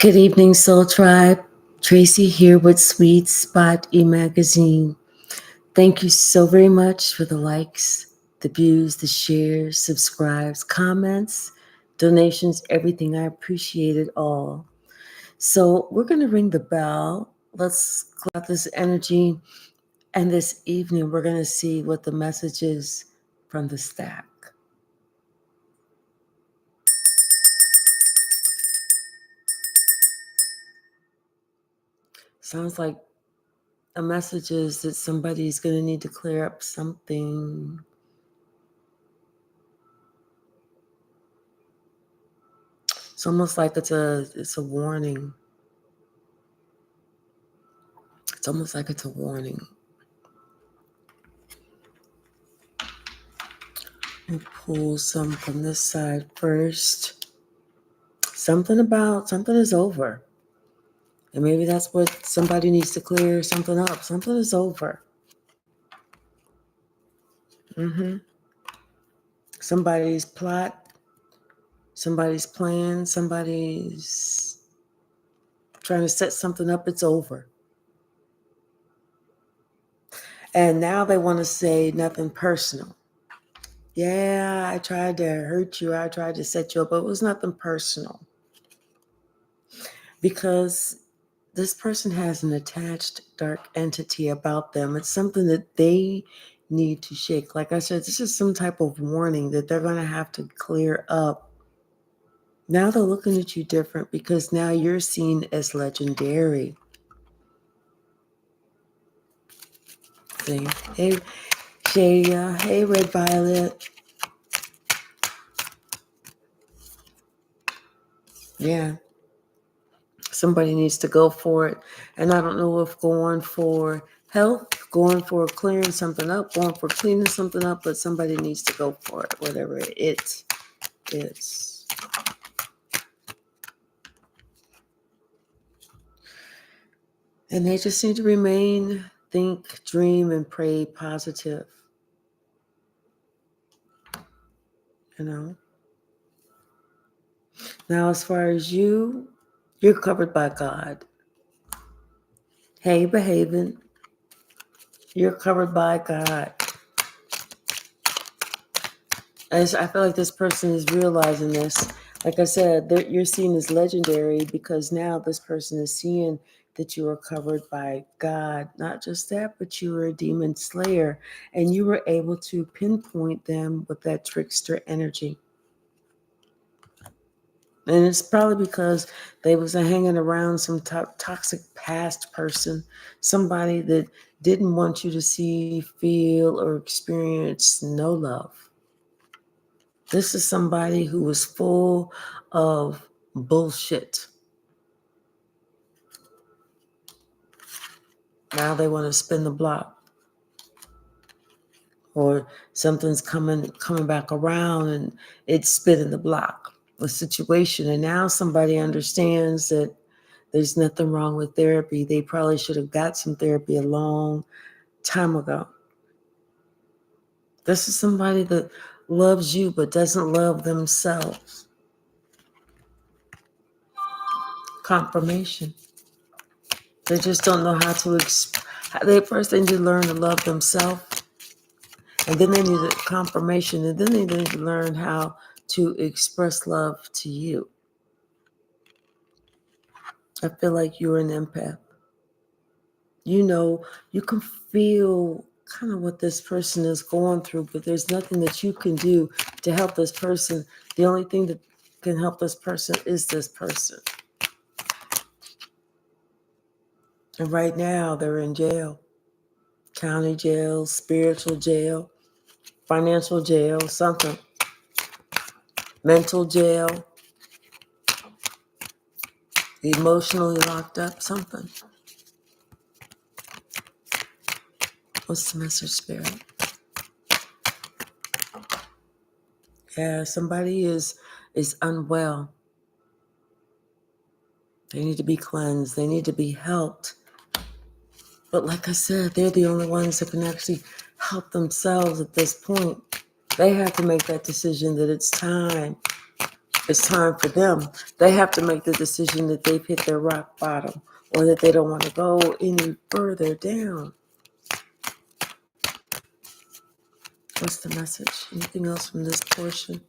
Good evening, Soul Tribe. Tracy here with Sweet Spot e-magazine. Thank you so very much for the likes, the views, the shares, subscribes, comments, donations, everything. I appreciate it all. So we're going to ring the bell. Let's clear out this energy. And this evening, we're going to see what the message is from the stack. Sounds like a message is that somebody's going to need to clear up something. It's almost like it's a warning. It's almost like it's a warning. We'll pull some from this side first. Something is over. And maybe that's what somebody needs to clear something up. Something is over. Somebody's plot, somebody's plan, somebody's trying to set something up. It's over. And now they want to say nothing personal. Yeah, I tried to hurt you. I tried to set you up, but it was nothing personal. Because this person has an attached dark entity about them. It's something that they need to shake. Like I said, this is some type of warning that they're going to have to clear up. Now they're looking at you different because now you're seen as legendary. See? Hey, Shaya. Hey, Red Violet. Yeah. Somebody needs to go for it. And I don't know if going for health, going for clearing something up, going for cleaning something up, but somebody needs to go for it, whatever it is. And they just need to remain, think, dream, and pray positive. You know? Now, as far as you're covered by God. Hey, behaving. You're covered by God. I feel like this person is realizing this. Like I said, you're seen as legendary because now this person is seeing that you are covered by God. Not just that, but you were a demon slayer, and you were able to pinpoint them with that trickster energy. And it's probably because they was hanging around some toxic past person, somebody that didn't want you to see, feel, or experience no love. This is somebody who was full of bullshit. Now they want to spin the block. Or something's coming back around and it's spinning the block, the situation. And now somebody understands that there's nothing wrong with therapy. They probably should have got some therapy a long time ago. This is somebody that loves you but doesn't love themselves. Confirmation. They just don't know how to first they need to learn to love themselves, and then they need a confirmation, and then they need to learn how to express love to you. I feel like you're an empath. You know, you can feel kind of what this person is going through, but there's nothing that you can do to help this person. The only thing that can help this person is this person. And right now, they're in jail. County jail, spiritual jail, financial jail, something. Mental jail. Emotionally locked up, something. What's the message, Spirit? Yeah, somebody is unwell. They need to be cleansed. They need to be helped. But like I said, they're the only ones that can actually help themselves at this point. They have to make that decision that it's time it's time for them. They have to make the decision that they've hit their rock bottom or that they don't want to go any further down. What's the message? Anything else from this portion?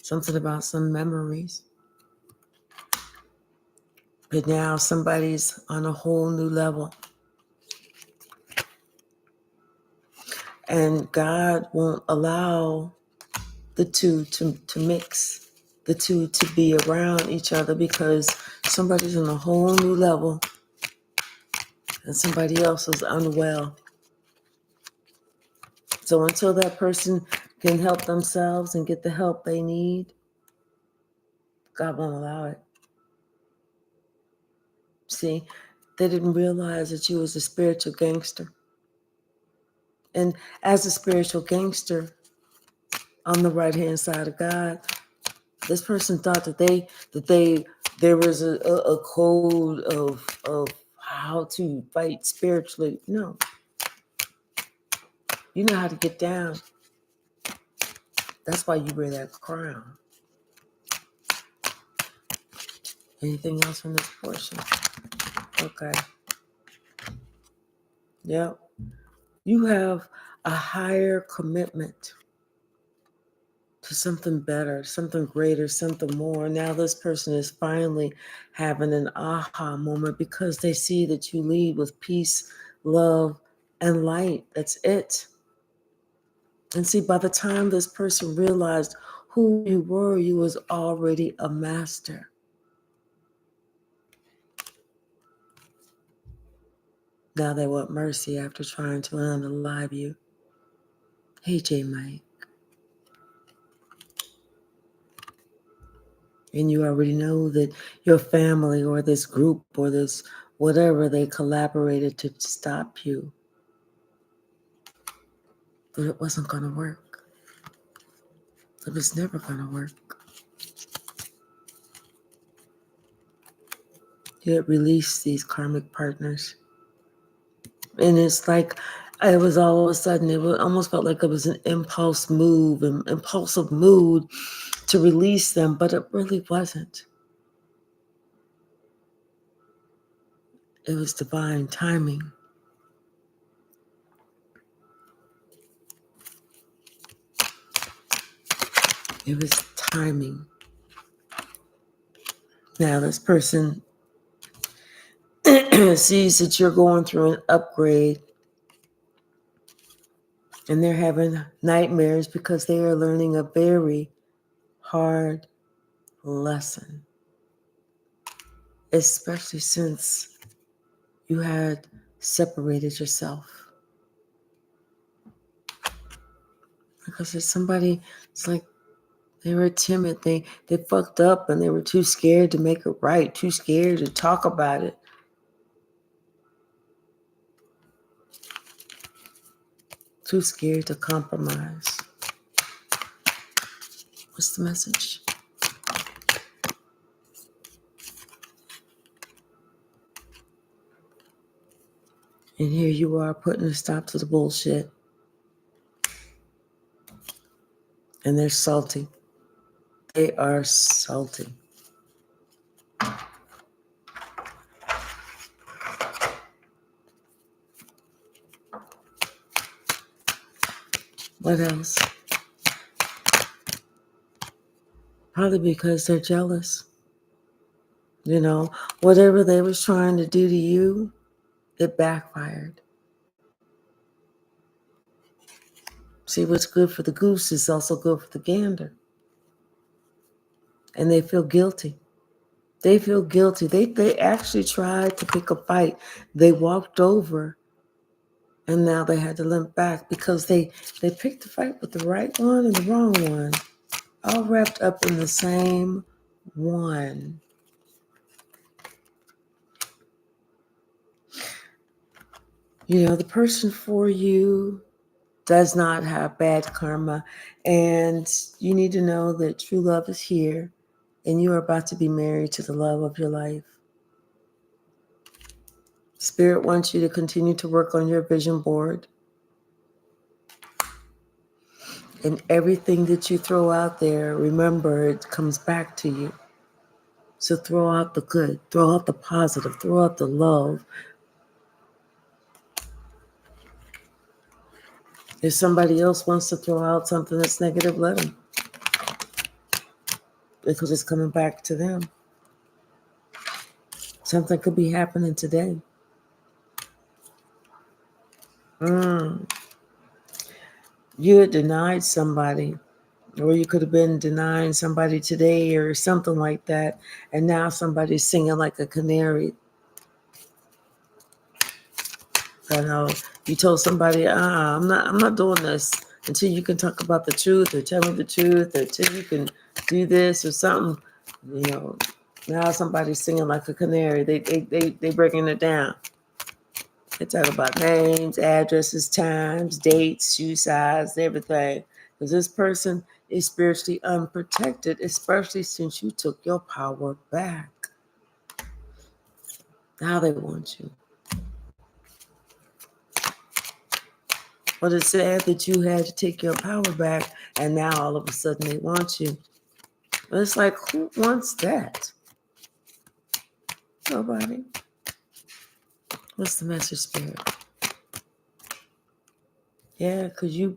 Something about some memories. But now somebody's on a whole new level. And God won't allow the two to mix, the two to be around each other, because somebody's on a whole new level and somebody else is unwell. So until that person can help themselves and get the help they need, God won't allow it. See, they didn't realize that you was a spiritual gangster. And as a spiritual gangster on the right-hand side of God, this person thought that there was a code of how to fight spiritually. No. You know how to get down. That's why you wear that crown. Anything else from this portion? Okay. Yep. You have a higher commitment to something better, something greater, something more. Now this person is finally having an aha moment because they see that you lead with peace, love, and light. That's it. And see, by the time this person realized who you were, you was already a master. Now they want mercy after trying to unalive you. Hey, J. Mike. And you already know that your family or this group or this whatever, they collaborated to stop you. But it wasn't going to work. It was never going to work. You had released these karmic partners. And it's like, it was all of a sudden, almost felt like it was an impulsive mood to release them, but it really wasn't. It was divine timing. It was timing. Now this person sees that you're going through an upgrade and they're having nightmares because they are learning a very hard lesson, especially since you had separated yourself. Because it's somebody, it's like they were timid, they fucked up and they were too scared to make it right, too scared to talk about it. Too scared to compromise. What's the message? And here you are putting a stop to the bullshit. And they're salty. They are salty. What else? Probably because they're jealous. You know, whatever they was trying to do to you, it backfired. See, what's good for the goose is also good for the gander. And they feel guilty. They feel guilty. They actually tried to pick a fight. They walked over and now they had to limp back because they picked the fight with the right one and the wrong one. All wrapped up in the same one. You know, the person for you does not have bad karma. And you need to know that true love is here and you are about to be married to the love of your life. Spirit wants you to continue to work on your vision board. And everything that you throw out there, remember, it comes back to you. So throw out the good, throw out the positive, throw out the love. If somebody else wants to throw out something that's negative, let them. Because it's coming back to them. Something could be happening today. You had denied somebody, or you could have been denying somebody today or something like that, and now somebody's singing like a canary. You know, you told somebody, I'm not doing this until you can talk about the truth or tell me the truth or until you can do this or something. You know, now somebody's singing like a canary. They breaking it down. They talk about names, addresses, times, dates, shoe size, everything. Because this person is spiritually unprotected, especially since you took your power back. Now they want you. But it's sad that you had to take your power back and now all of a sudden they want you. But it's like, who wants that? Nobody. What's the message, Spirit? Yeah, because you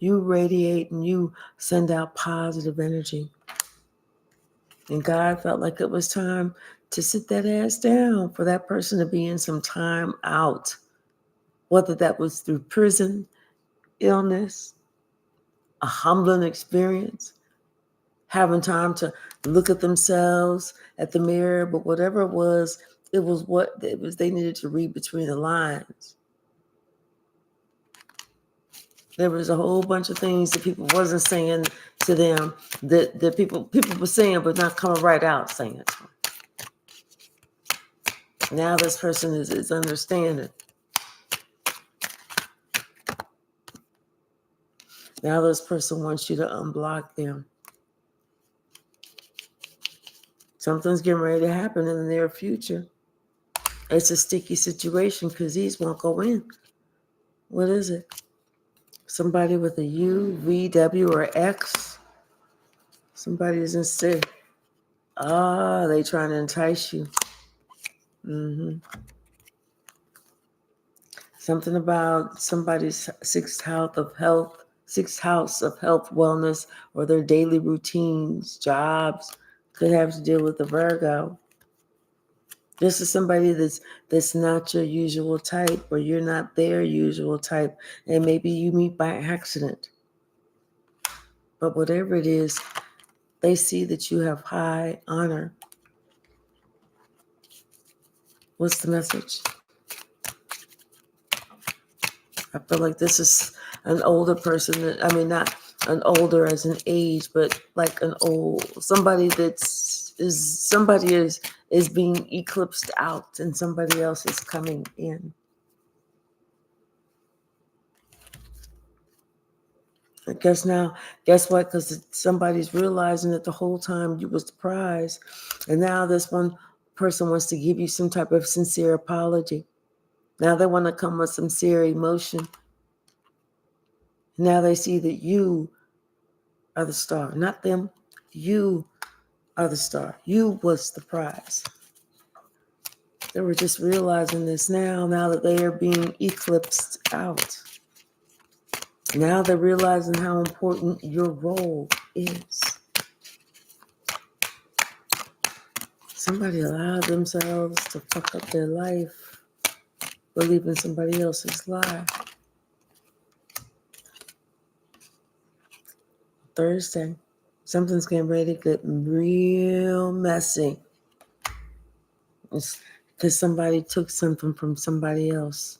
radiate and you send out positive energy. And God felt like it was time to sit that ass down for that person to be in some time out. Whether that was through prison, illness, a humbling experience, having time to look at themselves at the mirror, but whatever it was what it was they needed to read between the lines. There was a whole bunch of things that people wasn't saying to them that people were saying but not coming right out saying it. Now this person is understanding. Now this person wants you to unblock them. Something's getting ready to happen in the near future. It's a sticky situation because these won't go in. What is it? Somebody with a U, V, W, or X? Somebody is instead. They trying to entice you. Something about somebody's sixth house of health, wellness, or their daily routines, jobs, could have to deal with the Virgo. This is somebody that's not your usual type, or you're not their usual type, and maybe you meet by accident. But whatever it is, they see that you have high honor. What's the message? I feel like this is an older person. Not an older as an age, but like an old somebody is being eclipsed out, and somebody else is coming in. I guess what? Because somebody's realizing that the whole time you was the prize, and now this one person wants to give you some type of sincere apology. Now they want to come with some sincere emotion. Now they see that you are the star, not them. You are the star. You was the prize. They were just realizing this now that they are being eclipsed out. Now they're realizing how important your role is. Somebody allowed themselves to fuck up their life, believing somebody else's lie. Thursday, something's getting ready to get real messy. It's because somebody took something from somebody else.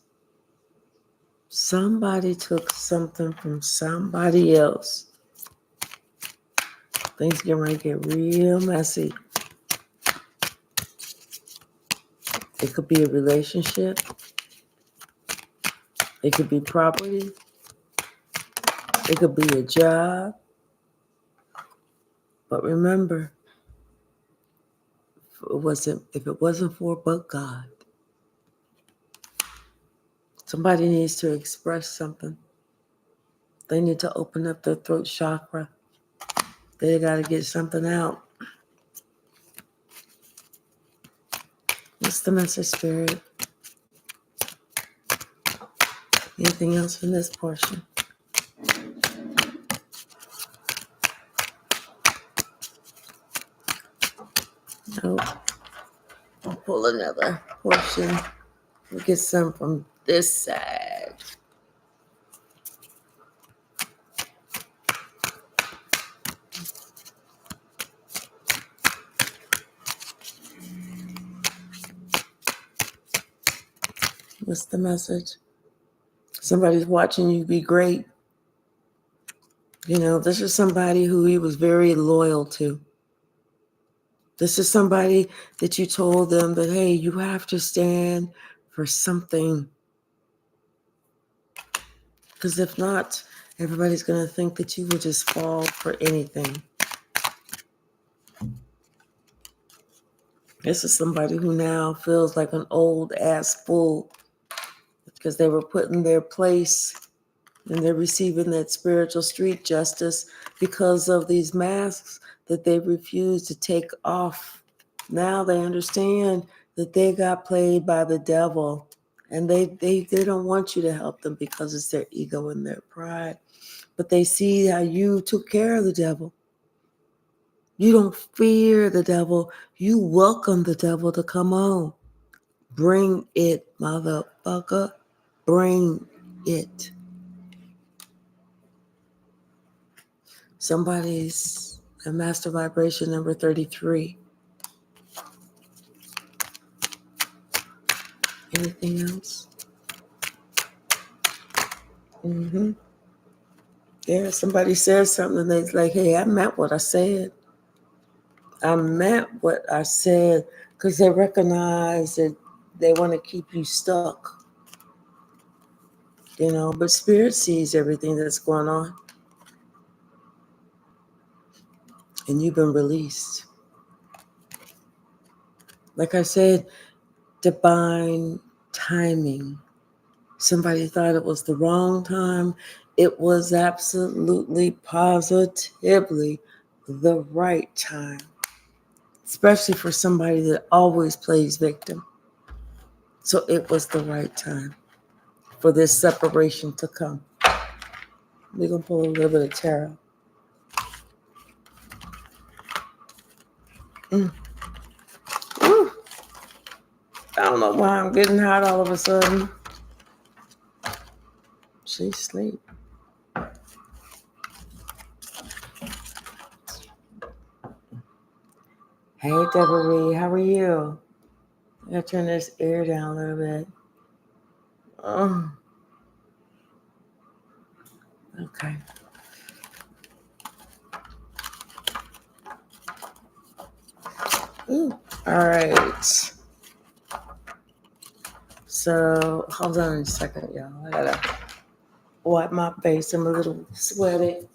Somebody took something from somebody else. Things getting ready to get real messy. It could be a relationship. It could be property. It could be a job. But remember, if it wasn't for but God, somebody needs to express something. They need to open up their throat chakra. They got to get something out. What's the message, Spirit? Anything else in this portion? Nope. I'll pull another portion. We'll get some from this side. What's the message? Somebody's watching you be great. You know, this is somebody who he was very loyal to. This is somebody that you told them that, hey, you have to stand for something. Because if not, everybody's going to think that you will just fall for anything. This is somebody who now feels like an old ass fool because they were put in their place and they're receiving that spiritual street justice because of these masks that they refuse to take off. Now they understand that they got played by the devil, and they don't want you to help them because it's their ego and their pride. But they see how you took care of the devil. You don't fear the devil. You welcome the devil to come on. Bring it, motherfucker. Bring it. Somebody's a master vibration number 33. Anything else? Yeah, somebody says something and they're like, hey, I meant what I said. I meant what I said, because they recognize that they want to keep you stuck. You know, but Spirit sees everything that's going on. And you've been released. Like I said, divine timing. Somebody thought it was the wrong time. It was absolutely, positively the right time. Especially for somebody that always plays victim. So it was the right time for this separation to come. We're going to pull a little bit of tarot. Ooh. I don't know why I'm getting hot all of a sudden. She's asleep. Hey, Deborah, how are you? I gotta turn this air down a little bit. Okay. Ooh. All right. So, hold on a second, y'all. I gotta wipe my face. I'm a little sweaty.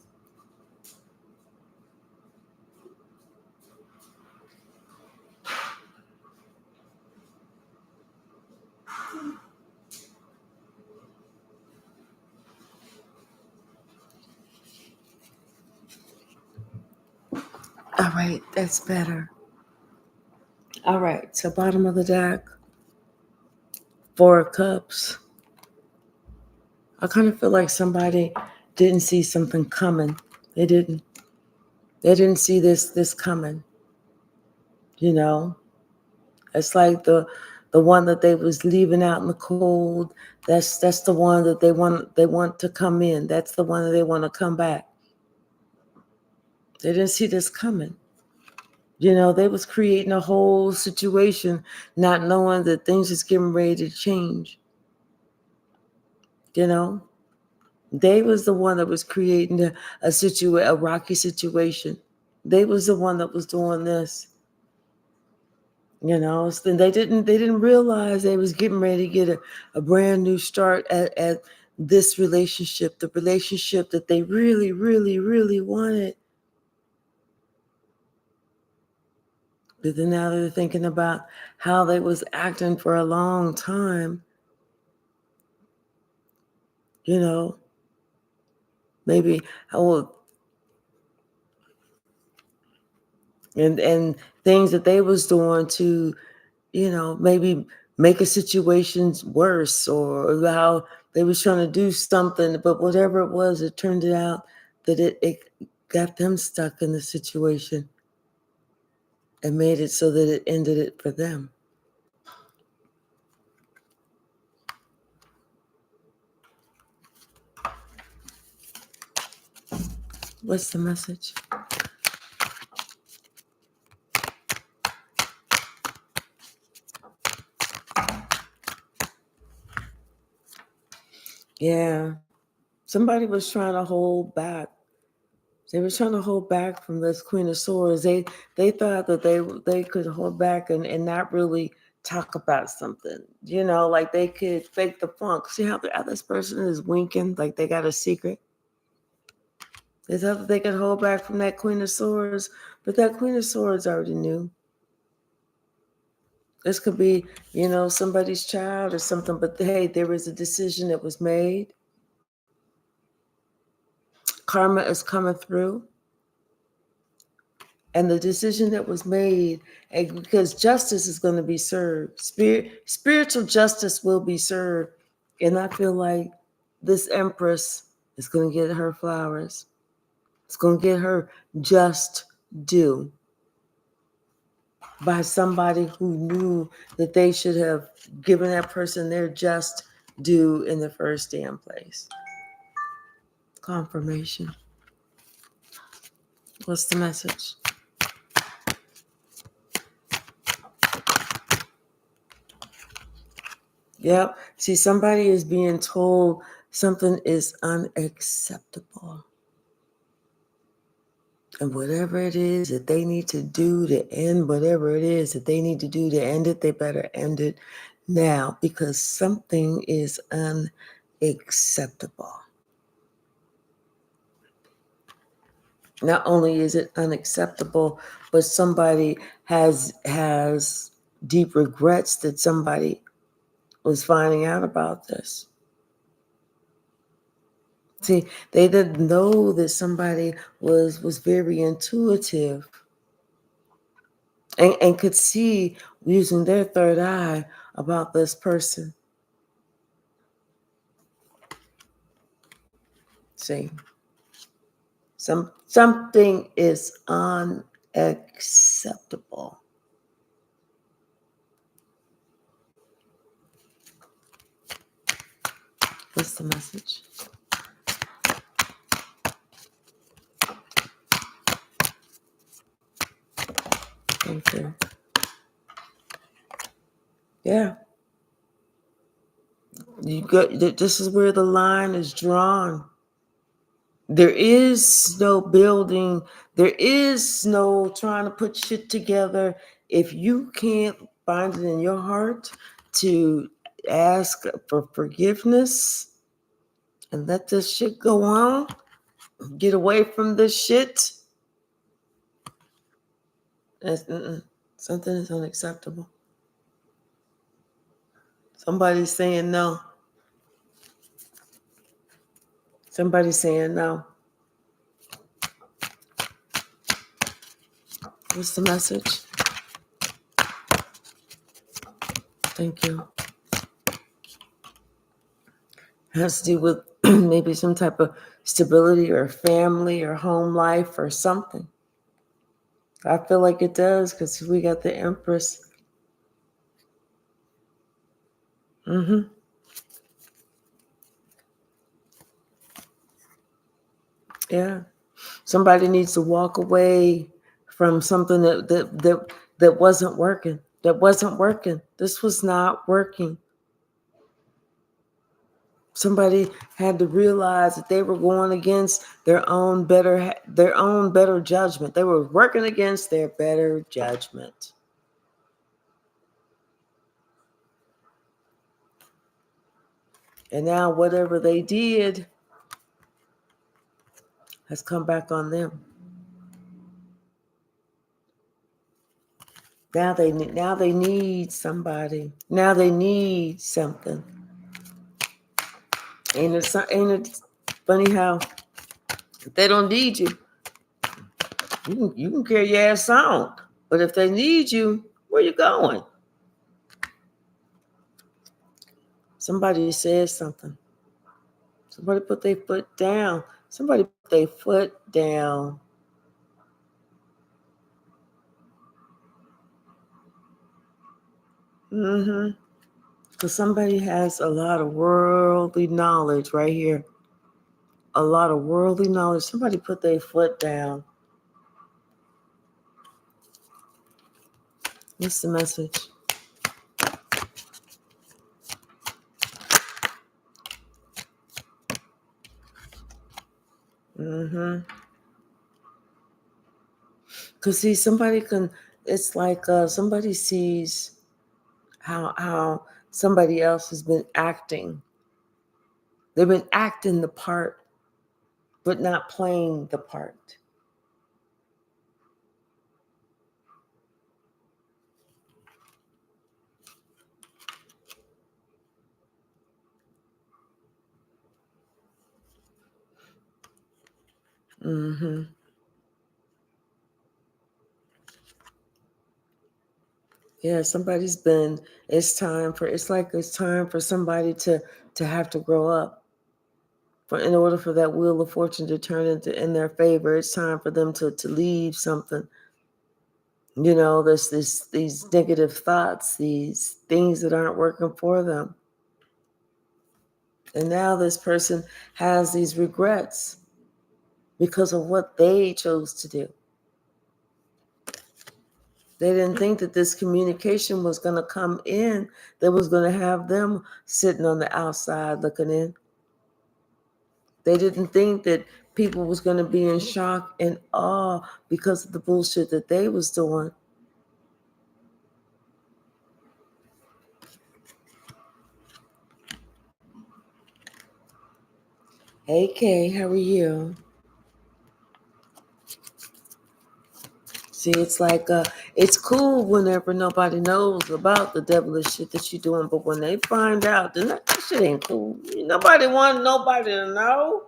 All right, that's better. All right, so bottom of the deck, 4 of Cups. I kind of feel like somebody didn't see something coming. They didn't. They didn't see this coming. You know, it's like the one that they was leaving out in the cold. That's the one that they want to come in. That's the one that they want to come back. They didn't see this coming. You know, they was creating a whole situation, not knowing that things is getting ready to change. You know, they was the one that was creating a rocky situation. They was the one that was doing this. You know, so they didn't realize they was getting ready to get a brand new start at this relationship, the relationship that they really, really, really wanted. But then now they're thinking about how they was acting for a long time. You know, maybe and things that they was doing to, maybe make a situation worse, or how they was trying to do something, but whatever it was, it turned out that it got them stuck in the situation and made it so that it ended it for them. What's the message? Yeah. Somebody was trying to hold back. They were trying to hold back from this Queen of Swords. They thought that they could hold back and not really talk about something. Like they could fake the funk. See how the other person is winking, like they got a secret. They thought that they could hold back from that Queen of Swords, but that Queen of Swords already knew. This could be, somebody's child or something, but hey, there was a decision that was made. Karma is coming through. And the decision that was made, and because justice is going to be served, spiritual justice will be served. And I feel like this Empress is going to get her flowers. It's going to get her just due by somebody who knew that they should have given that person their just due in the first damn place. Confirmation. What's the message? Yep. See, somebody is being told something is unacceptable. And whatever it is that they need to do to end whatever it is that they need to do to end it, they better end it now, because something is unacceptable. Not only is it unacceptable, but somebody has deep regrets that somebody was finding out about this. See, they didn't know that somebody was very intuitive and could see using their third eye about this person. See, something is unacceptable. What's the message? Thank you. Yeah. This is where the line is drawn. There is no building. There is no trying to put shit together. If you can't find it in your heart to ask for forgiveness and let this shit go on, get away from this shit, something is unacceptable. Somebody's saying no. Somebody's saying no. What's the message? Thank you. It has to do with maybe some type of stability or family or home life or something. I feel like it does because we got the Empress. Mm-hmm. Yeah. Somebody needs to walk away from something that wasn't working. That wasn't working. This was not working. Somebody had to realize that they were going against their own better judgment. They were working against their better judgment. And now whatever they did has come back on them. Now they need somebody. Now they need something. Ain't it funny how If they don't need you, you can carry your ass on. But if they need you, where you going? Somebody says something. Somebody put their foot down. Somebody put their foot down. Because somebody has a lot of worldly knowledge right here. A lot of worldly knowledge. Somebody put their foot down. What's the message? Because see, somebody can, it's like somebody sees how somebody else has been acting. They've been acting the part, but not playing the part. Yeah, somebody's been, it's time for somebody to have to grow up. In order for that wheel of fortune to turn in their favor, it's time for them to leave something. There's these negative thoughts, these things that aren't working for them. And now this person has these regrets because of what they chose to do. They didn't think that this communication was going to come in, that was going to have them sitting on the outside looking in. They didn't think that people was going to be in shock and awe because of the bullshit that they was doing. Hey, Kay, how are you? See, it's like, it's cool whenever nobody knows about the devilish shit that you're doing, but when they find out, then that shit ain't cool. Nobody want nobody to know.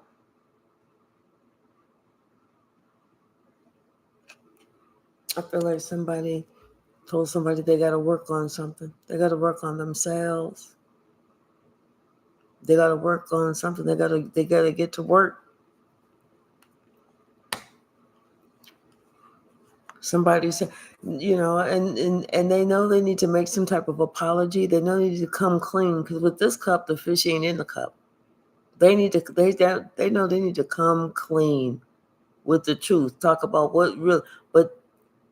I feel like somebody told somebody they got to work on something. They got to work on themselves. They got to work on something. They got to get to work. Somebody said, and they know they need to make some type of apology. They know they need to come clean, because with this cup, the fish ain't in the cup. They need to. They know they need to come clean with the truth. Talk about what real, but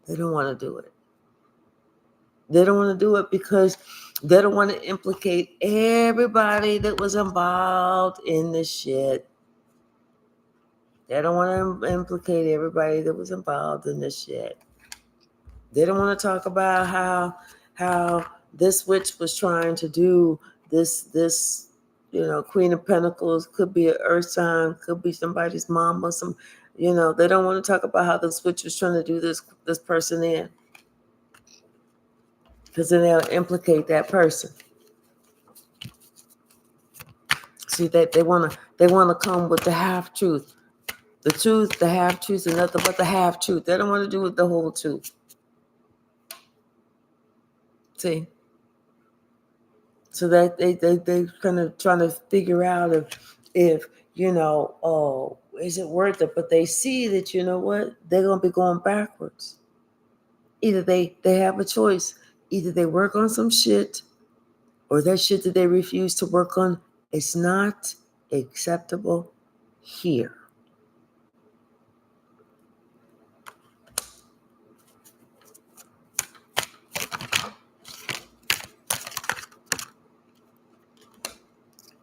they don't want to do it. They don't want to do it because they don't want to implicate everybody that was involved in the shit. They don't want to implicate everybody that was involved in this shit. They don't want to talk about how this witch was trying to do this Queen of Pentacles, could be an earth sign, could be somebody's mom or some, they don't want to talk about how this witch was trying to do this person in. Because then they'll implicate that person. See, that they wanna come with the half truth. The truth, the half truth, and nothing but the half truth. They don't want to do with the whole truth. See? So that they kind of trying to figure out if is it worth it? But they see that, what? They're gonna be going backwards. Either they have a choice. Either they work on some shit, or that shit that they refuse to work on is not acceptable here.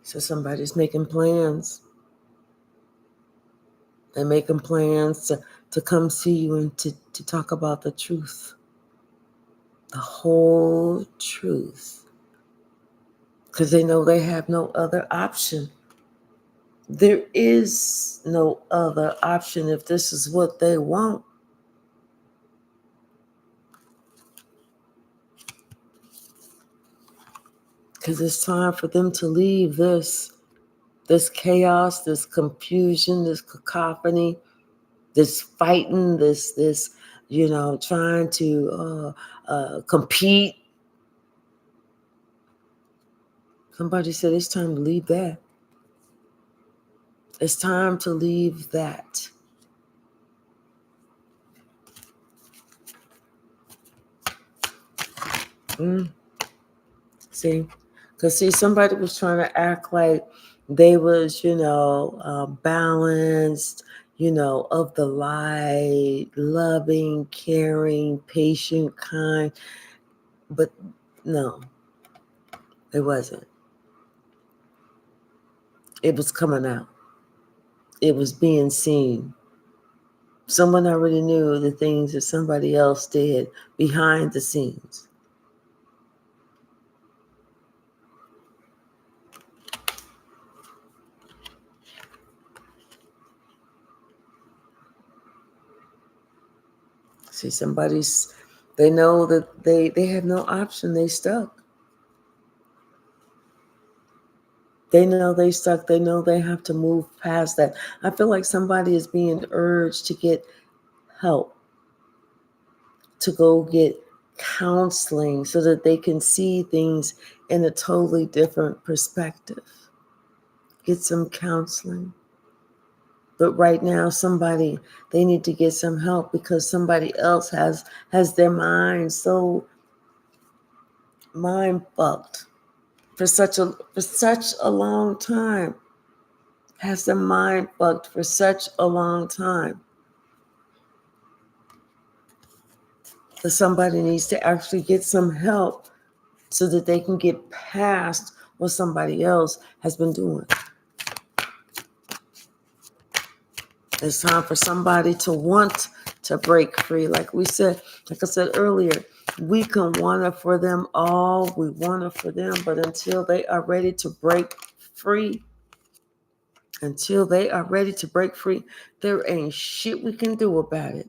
So somebody's making plans. They're making plans to come see you and to talk about the truth. The whole truth. Because they know they have no other option. There is no other option if this is what they want. Because it's time for them to leave this This chaos, this confusion, this cacophony, this fighting, this trying to compete. Somebody said it's time to leave that. It's time to leave that. See, because somebody was trying to act like they was, balanced, of the light, loving, caring, patient, kind. But no, it wasn't. It was coming out. It was being seen. Someone already knew the things that somebody else did behind the scenes. See, they know that they have no option. They stuck. They know they stuck. They know they have to move past that. I feel like somebody is being urged to get help, to go get counseling so that they can see things in a totally different perspective. Get some counseling. But right now, they need to get some help because somebody else has their mind so mind fucked for such a long time. Has their mind fucked for such a long time. That somebody needs to actually get some help so that they can get past what somebody else has been doing. It's time for somebody to want to break free. Like I said earlier, we can want it for them all. We want it for them, but until they are ready to break free, there ain't shit we can do about it.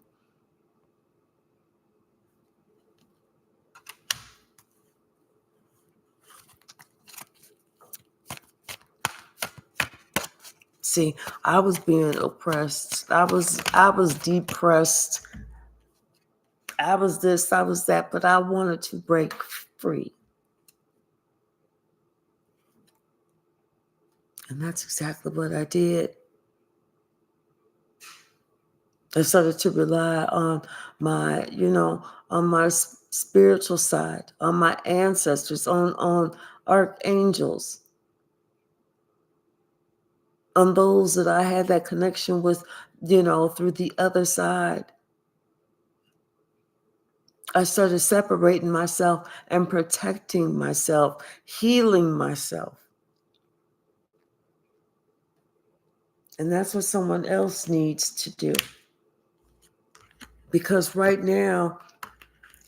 See, I was being oppressed. I was depressed. I was this, I was that, but I wanted to break free. And that's exactly what I did. I started to rely on my spiritual side, on my ancestors, on archangels, on those that I had that connection with, through the other side. I started separating myself and protecting myself, healing myself. And that's what someone else needs to do. Because right now,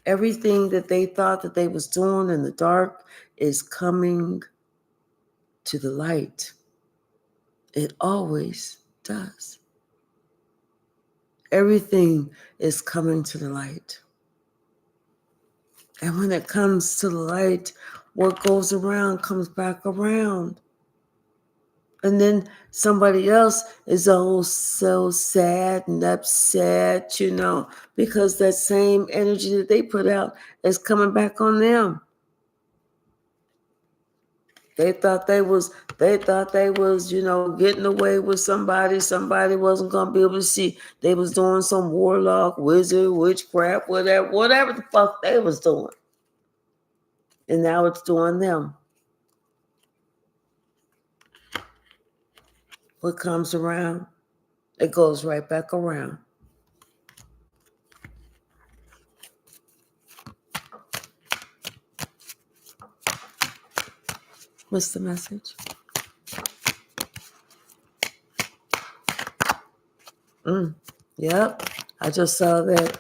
everything that they thought that they was doing in the dark is coming to the light. It always does. Everything is coming to the light. And when it comes to the light, what goes around comes back around. And then somebody else is all so sad and upset, because that same energy that they put out is coming back on them. They thought they was, getting away with somebody. Somebody wasn't gonna be able to see. They was doing some warlock, wizard, witchcraft, whatever the fuck they was doing. And now it's doing them. What comes around, it goes right back around. What's the message? Yep. I just saw that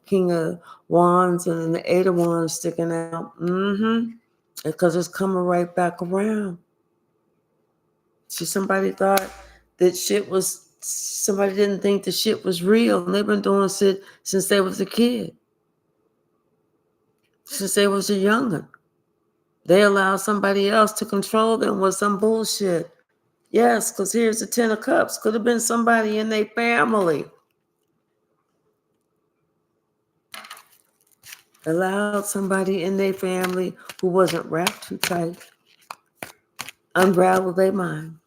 King of Wands and then the Eight of Wands sticking out. Because it's coming right back around. See, somebody didn't think the shit was real, and they've been doing shit since they was a kid. Since they was a young'un. They allow somebody else to control them with some bullshit. Yes, because here's the 10 of Cups. Could have been somebody in their family. Allowed somebody in their family who wasn't wrapped too tight unravel their mind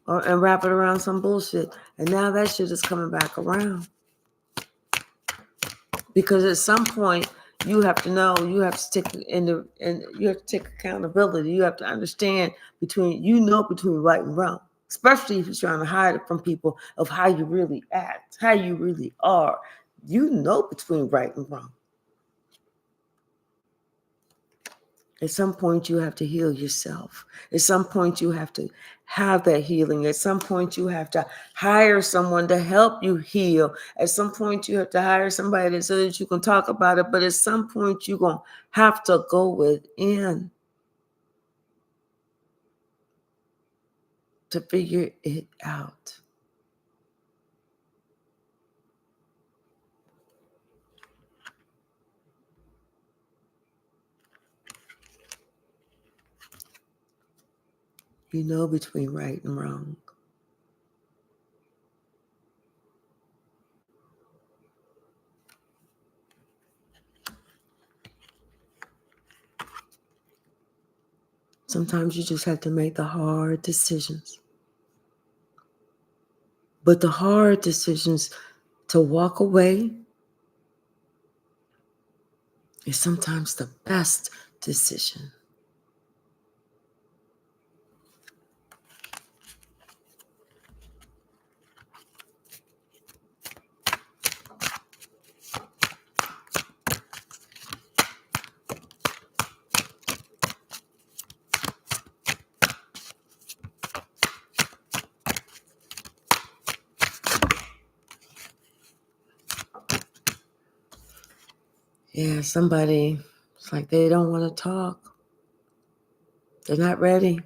and wrap it around some bullshit. And now that shit is coming back around. Because at some point, you have to know, you have to take you have to take accountability. You have to understand between right and wrong, especially if you're trying to hide it from people of how you really act, how you really are. You know between right and wrong. At some point, you have to heal yourself. At some point, you have to have that healing. At some point, you have to hire someone to help you heal. At some point, you have to hire somebody so that you can talk about it. But at some point, you're going to have to go within to figure it out. You know between right and wrong. Sometimes you just have to make the hard decisions. But the hard decisions to walk away is sometimes the best decision. Yeah, somebody, it's like they don't want to talk. They're not ready.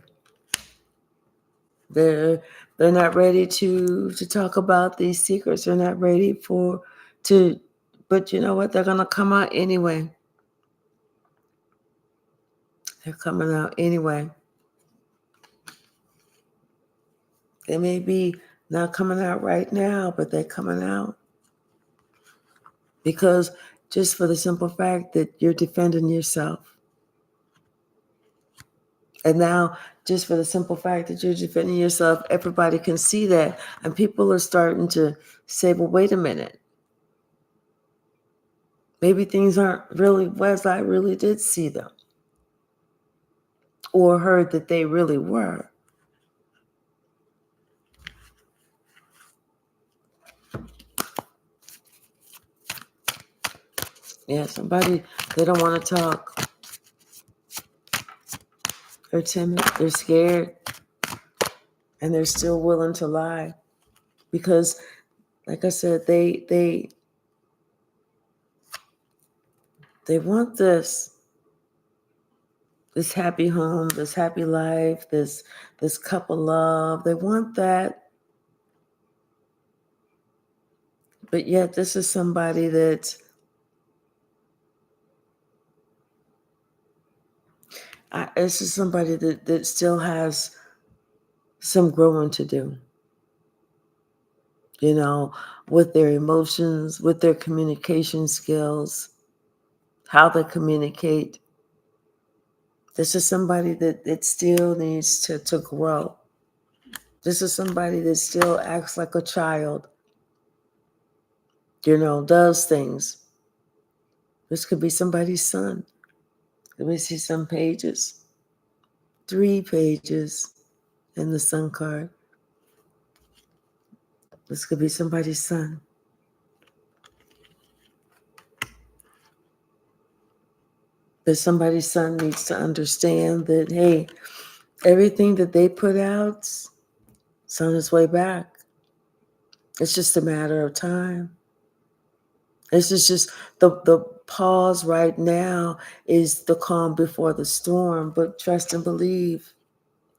They're not ready to talk about these secrets. They're not ready but you know what? They're gonna come out anyway. They're coming out anyway. They may be not coming out right now, but they're coming out. Because just for the simple fact that you're defending yourself. And now, just for the simple fact that you're defending yourself, everybody can see that. And people are starting to say, well, wait a minute. Maybe things aren't really as I really did see them or heard that they really were. Yeah, somebody, they don't want to talk. They're timid, they're scared, and they're still willing to lie. Because, like I said, they want this happy home, this happy life, this couple love. They want that. But yet this is somebody that that still has some growing to do. You know, with their emotions, with their communication skills, how they communicate. This is somebody that still needs to grow. This is somebody that still acts like a child, does things. This could be somebody's son. Let me see some pages. 3 pages in the sun card. This could be somebody's son. But somebody's son needs to understand that, hey, everything that they put out is on its way back. It's just a matter of time. This is just the pause right now is the calm before the storm. But trust and believe,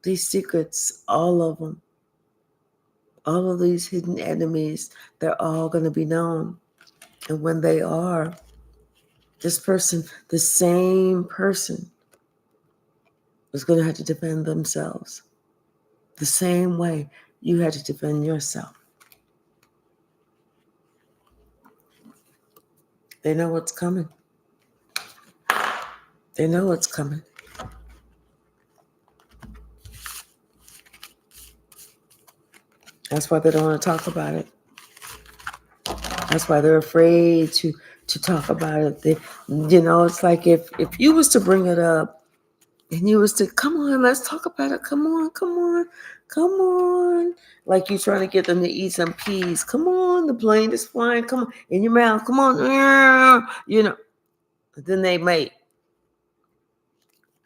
these secrets, all of them, all of these hidden enemies, they're all going to be known. And when they are, this person, the same person is going to have to defend themselves the same way you had to defend yourself. They know what's coming. They know what's coming. That's why they don't want to talk about it. That's why they're afraid to talk about it. It's like if you was to bring it up and you was to, come on, let's talk about it. Come on. Like you trying to get them to eat some peas. Come on, the plane is flying. Come on, in your mouth. Come on. Then they may.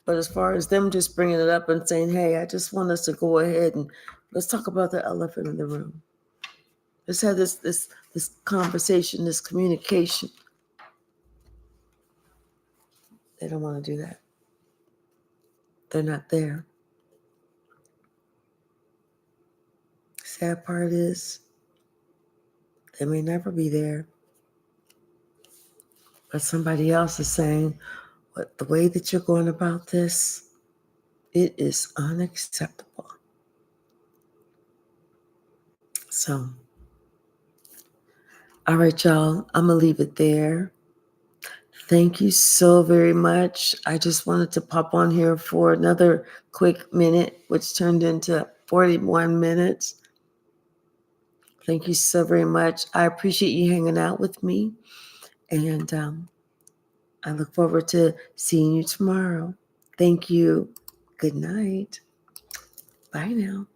But as far as them just bringing it up and saying, hey, I just want us to go ahead and let's talk about the elephant in the room. Let's have this conversation, this communication. They don't want to do that. They're not there. Sad part is they may never be there. But somebody else is saying, "What the way that you're going about this, it is unacceptable." So, all right, y'all, I'm going to leave it there. Thank you so very much. I just wanted to pop on here for another quick minute, which turned into 41 minutes. Thank you so very much. I appreciate you hanging out with me. And I look forward to seeing you tomorrow. Thank you. Good night. Bye now.